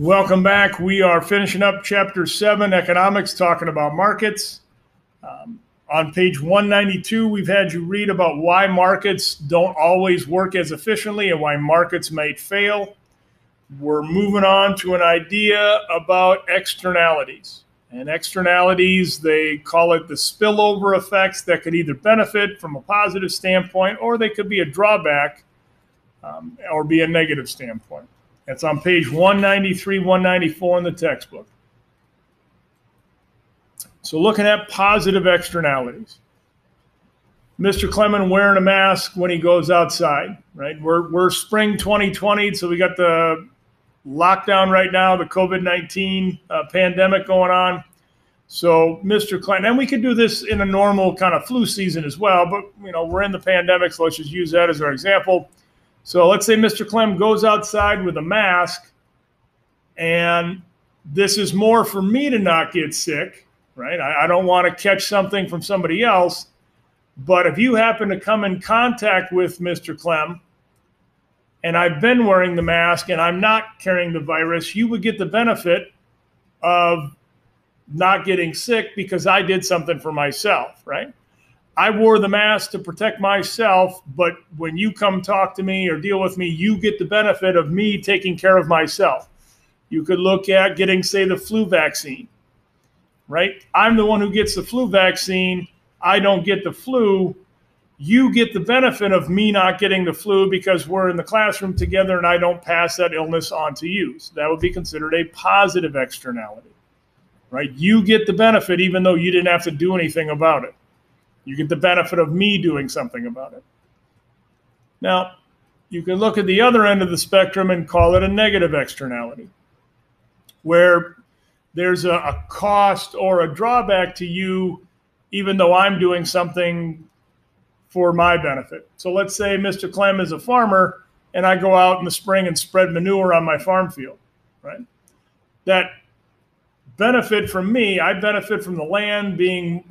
Welcome back. We are finishing up Chapter 7, Economics, talking about markets. On page 192, we've had you read about why markets don't always work as efficiently and why markets might fail. We're moving on to an idea about externalities. And externalities, they call it the spillover effects that could either benefit from a positive standpoint or they could be a drawback or be a negative standpoint. That's on page 193, 194 in the textbook. So looking at positive externalities. Mr. Clement wearing a mask when he goes outside, right? We're spring 2020, so we got the lockdown right now, the COVID-19 pandemic going on. So Mr. Clement, and we could do this in a normal kind of flu season as well, but we're in the pandemic, so let's just use that as our example. So let's say Mr. Clem goes outside with a mask, and this is more for me to not get sick, right? I don't want to catch something from somebody else. But if you happen to come in contact with Mr. Clem, and I've been wearing the mask and I'm not carrying the virus, you would get the benefit of not getting sick because I did something for myself, right? I wore the mask to protect myself, but when you come talk to me or deal with me, you get the benefit of me taking care of myself. You could look at getting, say, the flu vaccine, right? I'm the one who gets the flu vaccine. I don't get the flu. You get the benefit of me not getting the flu because we're in the classroom together and I don't pass that illness on to you. So that would be considered a positive externality, right? You get the benefit even though you didn't have to do anything about it. You get the benefit of me doing something about it. Now, you can look at the other end of the spectrum and call it a negative externality, where there's a cost or a drawback to you, even though I'm doing something for my benefit. So let's say Mr. Clem is a farmer, and I go out in the spring and spread manure on my farm field, right? That benefit from me, I benefit from the land being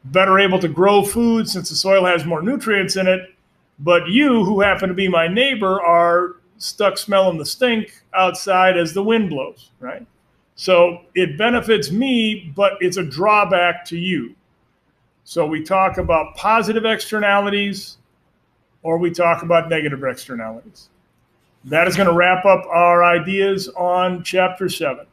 better able to grow food since the soil has more nutrients in it. But you, who happen to be my neighbor, are stuck smelling the stink outside as the wind blows, right? So it benefits me, but it's a drawback to you. So we talk about positive externalities or we talk about negative externalities. That is going to wrap up our ideas on Chapter 7.